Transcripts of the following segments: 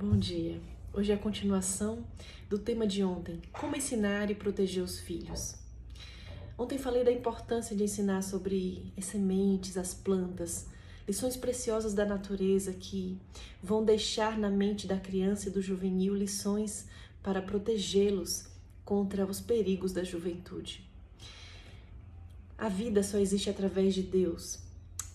Bom dia. Hoje é a continuação do tema de ontem, como ensinar e proteger os filhos. Ontem falei da importância de ensinar sobre as sementes, as plantas, lições preciosas da natureza que vão deixar na mente da criança e do juvenil lições para protegê-los contra os perigos da juventude. A vida só existe através de Deus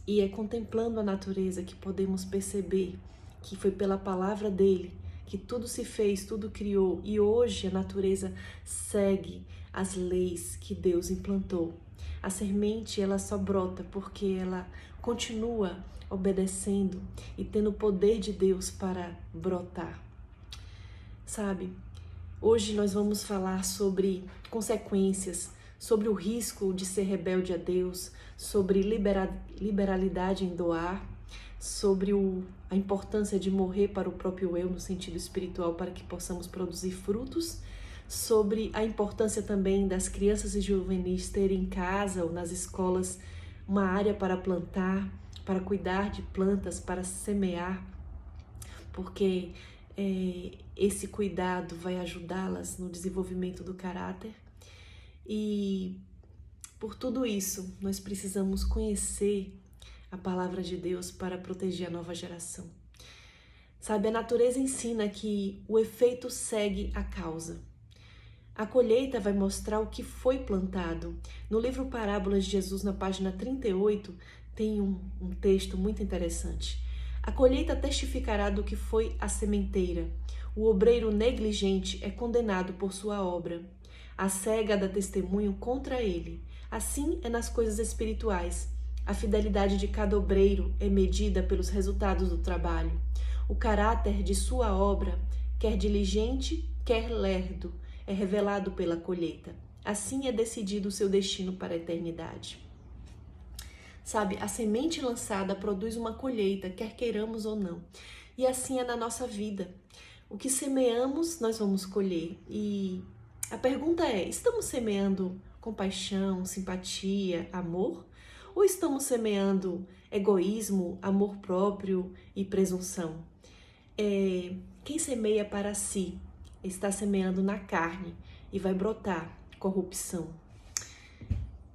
e é contemplando a natureza que podemos perceber que foi pela palavra dele que tudo se fez, tudo criou, e hoje a natureza segue as leis que Deus implantou. A semente, ela só brota porque ela continua obedecendo e tendo o poder de Deus para brotar. Sabe, hoje nós vamos falar sobre consequências, sobre o risco de ser rebelde a Deus, sobre liberalidade em doar, sobre a importância de morrer para o próprio eu no sentido espiritual para que possamos produzir frutos, sobre a importância também das crianças e juvenis terem em casa ou nas escolas uma área para plantar, para cuidar de plantas, para semear, porque esse cuidado vai ajudá-las no desenvolvimento do caráter. E por tudo isso, nós precisamos conhecer a palavra de Deus para proteger a nova geração. Sabe, a natureza ensina que o efeito segue a causa. A colheita vai mostrar o que foi plantado. No livro Parábolas de Jesus, na página 38, tem um texto muito interessante. A colheita testificará do que foi a sementeira. O obreiro negligente é condenado por sua obra. A cega dá testemunho contra ele. Assim é nas coisas espirituais. A fidelidade de cada obreiro é medida pelos resultados do trabalho. O caráter de sua obra, quer diligente, quer lerdo, é revelado pela colheita. Assim é decidido o seu destino para a eternidade. Sabe, a semente lançada produz uma colheita, quer queiramos ou não. E assim é na nossa vida. O que semeamos, nós vamos colher. E a pergunta é, estamos semeando compaixão, simpatia, amor? Ou estamos semeando egoísmo, amor próprio e presunção? Quem semeia para si está semeando na carne e vai brotar corrupção.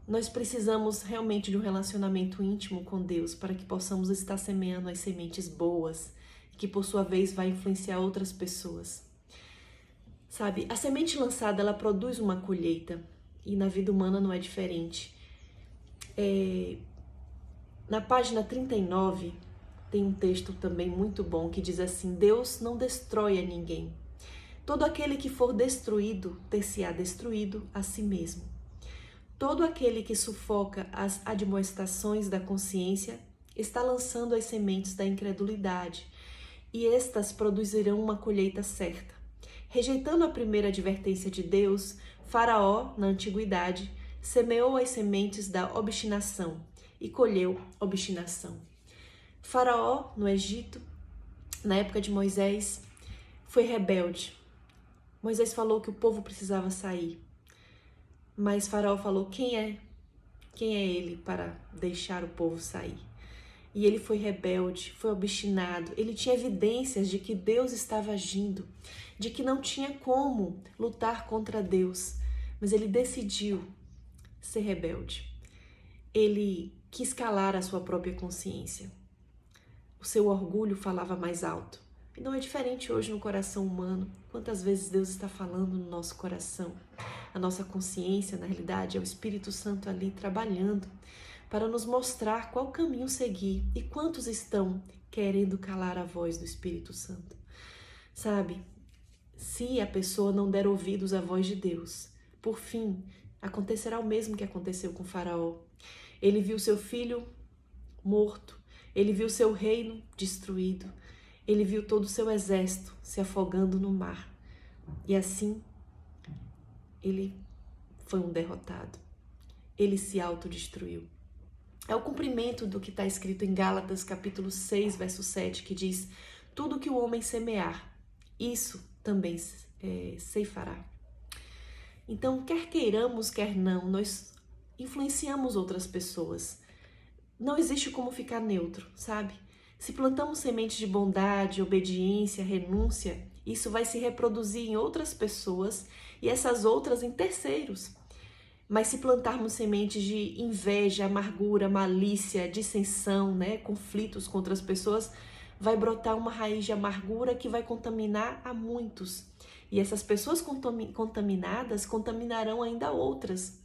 Nós precisamos realmente de um relacionamento íntimo com Deus para que possamos estar semeando as sementes boas, que por sua vez vai influenciar outras pessoas. Sabe, a semente lançada, ela produz uma colheita e na vida humana não é diferente. Na página 39 tem um texto também muito bom que diz assim: Deus não destrói a ninguém. Todo aquele que for destruído, ter-se-á destruído a si mesmo. Todo aquele que sufoca as admoestações da consciência está lançando as sementes da incredulidade, e estas produzirão uma colheita certa. Rejeitando a primeira advertência de Deus, Faraó, na antiguidade, semeou as sementes da obstinação e colheu obstinação. Faraó, no Egito, na época de Moisés, foi rebelde. Moisés falou que o povo precisava sair, mas Faraó falou: quem é ele para deixar o povo sair? E ele foi rebelde, foi obstinado, ele tinha evidências de que Deus estava agindo, de que não tinha como lutar contra Deus, mas ele decidiu ser rebelde. Ele quis calar a sua própria consciência. O seu orgulho falava mais alto. E não é diferente hoje no coração humano. Quantas vezes Deus está falando no nosso coração? A nossa consciência, na realidade, é o Espírito Santo ali trabalhando para nos mostrar qual caminho seguir. E quantos estão querendo calar a voz do Espírito Santo? Sabe, se a pessoa não der ouvidos à voz de Deus, por fim, acontecerá o mesmo que aconteceu com Faraó. Ele viu seu filho morto, ele viu seu reino destruído, ele viu todo o seu exército se afogando no mar. E assim, ele foi um derrotado. Ele se autodestruiu. É o cumprimento do que está escrito em Gálatas, capítulo 6, verso 7, que diz: tudo que o homem semear, isso também ceifará. Então, quer queiramos, quer não, nós influenciamos outras pessoas. Não existe como ficar neutro, sabe? Se plantamos sementes de bondade, obediência, renúncia, isso vai se reproduzir em outras pessoas e essas outras em terceiros. Mas se plantarmos sementes de inveja, amargura, malícia, dissensão, conflitos com outras pessoas, vai brotar uma raiz de amargura que vai contaminar a muitos. E essas pessoas contaminadas contaminarão ainda outras.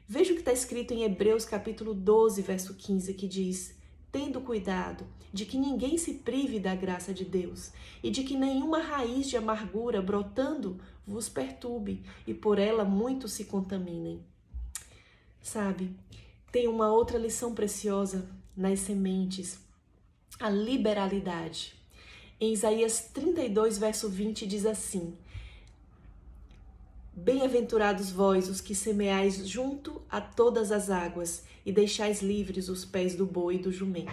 Veja o que está escrito em Hebreus capítulo 12, verso 15, que diz: tendo cuidado de que ninguém se prive da graça de Deus e de que nenhuma raiz de amargura brotando vos perturbe e por ela muitos se contaminem. Sabe, tem uma outra lição preciosa nas sementes, a liberalidade. Em Isaías 32, verso 20, diz assim: bem-aventurados vós, os que semeais junto a todas as águas e deixais livres os pés do boi e do jumento.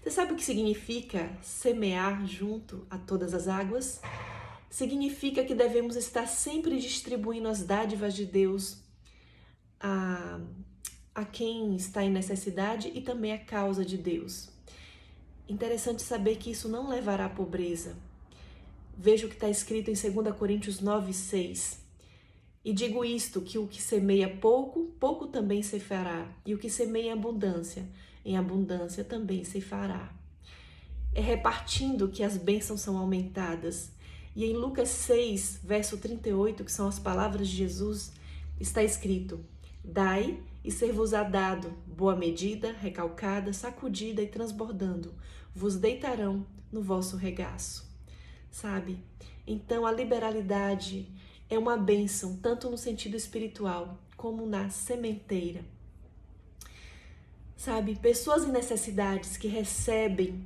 Você sabe o que significa semear junto a todas as águas? Significa que devemos estar sempre distribuindo as dádivas de Deus a quem está em necessidade e também a causa de Deus. Interessante saber que isso não levará à pobreza. Veja o que está escrito em 2 Coríntios 9, 6. E digo isto, que o que semeia pouco, pouco também ceifará, e o que semeia em abundância também ceifará. É repartindo que as bênçãos são aumentadas. E em Lucas 6, verso 38, que são as palavras de Jesus, está escrito: dai e ser-vos-á dado, boa medida, recalcada, sacudida e transbordando, vos deitarão no vosso regaço. Sabe? Então a liberalidade é uma bênção, tanto no sentido espiritual como na sementeira. Sabe, pessoas em necessidades que recebem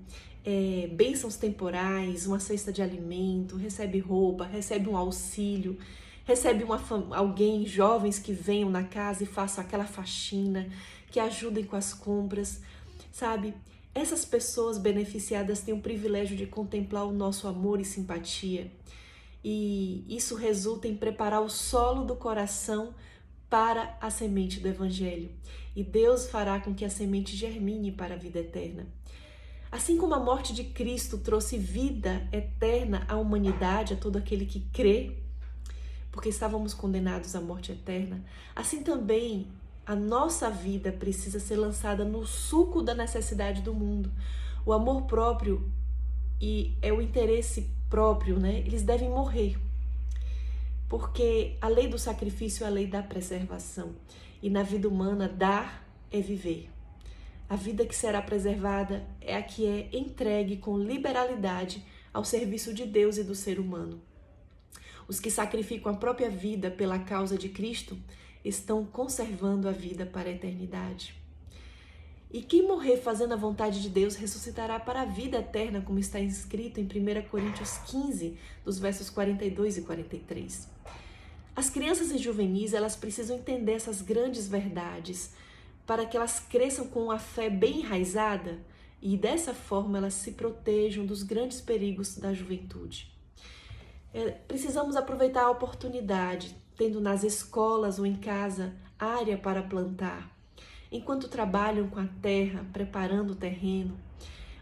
bênçãos temporais, uma cesta de alimento, recebe roupa, recebe um auxílio, recebe alguém, jovens que venham na casa e façam aquela faxina, que ajudem com as compras, sabe? Essas pessoas beneficiadas têm o privilégio de contemplar o nosso amor e simpatia. E isso resulta em preparar o solo do coração para a semente do Evangelho. E Deus fará com que a semente germine para a vida eterna. Assim como a morte de Cristo trouxe vida eterna à humanidade, a todo aquele que crê, porque estávamos condenados à morte eterna, assim também a nossa vida precisa ser lançada no suco da necessidade do mundo. O amor próprio e o interesse próprio, eles devem morrer. Porque a lei do sacrifício é a lei da preservação. E na vida humana, dar é viver. A vida que será preservada é a que é entregue com liberalidade ao serviço de Deus e do ser humano. Os que sacrificam a própria vida pela causa de Cristo estão conservando a vida para a eternidade. E quem morrer fazendo a vontade de Deus ressuscitará para a vida eterna, como está escrito em 1 Coríntios 15, dos versos 42 e 43. As crianças e juvenis, elas precisam entender essas grandes verdades para que elas cresçam com a fé bem enraizada e dessa forma elas se protejam dos grandes perigos da juventude. Precisamos aproveitar a oportunidade, tendo nas escolas ou em casa área para plantar. Enquanto trabalham com a terra, preparando o terreno,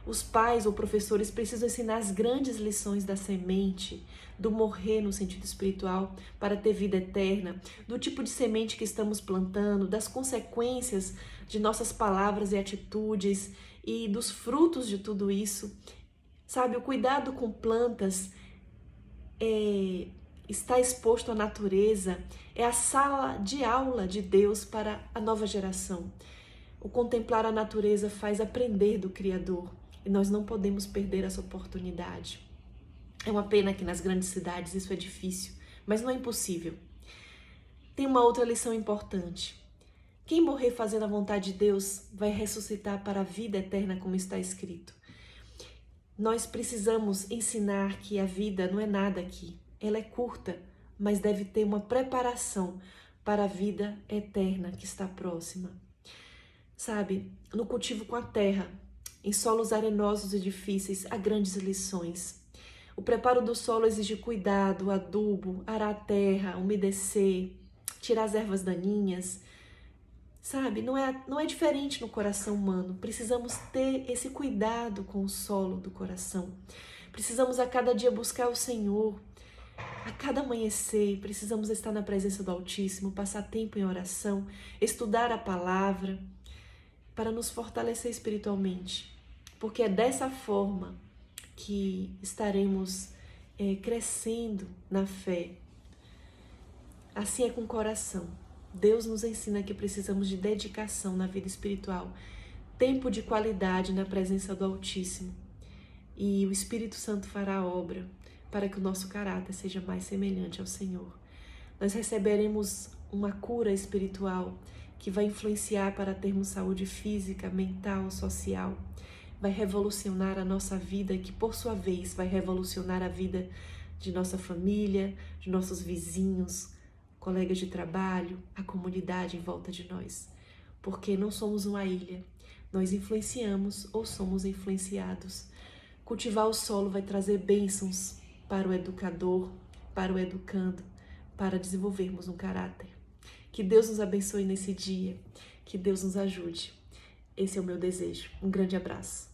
os pais ou professores precisam ensinar as grandes lições da semente, do morrer no sentido espiritual para ter vida eterna, do tipo de semente que estamos plantando, das consequências de nossas palavras e atitudes e dos frutos de tudo isso. Sabe, o cuidado com plantas está exposto à natureza, é a sala de aula de Deus para a nova geração. O contemplar a natureza faz aprender do Criador e nós não podemos perder essa oportunidade. É uma pena que nas grandes cidades isso é difícil, mas não é impossível. Tem uma outra lição importante. Quem morrer fazendo a vontade de Deus vai ressuscitar para a vida eterna, como está escrito. Nós precisamos ensinar que a vida não é nada aqui. Ela é curta, mas deve ter uma preparação para a vida eterna que está próxima. Sabe, no cultivo com a terra, em solos arenosos e difíceis, há grandes lições. O preparo do solo exige cuidado, adubo, arar a terra, umedecer, tirar as ervas daninhas. Sabe, não é diferente no coração humano. Precisamos ter esse cuidado com o solo do coração. Precisamos a cada dia buscar o Senhor. A cada amanhecer, precisamos estar na presença do Altíssimo, passar tempo em oração, estudar a palavra, para nos fortalecer espiritualmente. Porque é dessa forma que estaremos crescendo na fé. Assim é com o coração. Deus nos ensina que precisamos de dedicação na vida espiritual, tempo de qualidade na presença do Altíssimo. E o Espírito Santo fará a obra para que o nosso caráter seja mais semelhante ao Senhor. Nós receberemos uma cura espiritual que vai influenciar para termos saúde física, mental, social. Vai revolucionar a nossa vida, que por sua vez vai revolucionar a vida de nossa família, de nossos vizinhos, colegas de trabalho, a comunidade em volta de nós. Porque não somos uma ilha, nós influenciamos ou somos influenciados. Cultivar o solo vai trazer bênçãos para o educador, para o educando, para desenvolvermos um caráter. Que Deus nos abençoe nesse dia, que Deus nos ajude. Esse é o meu desejo. Um grande abraço.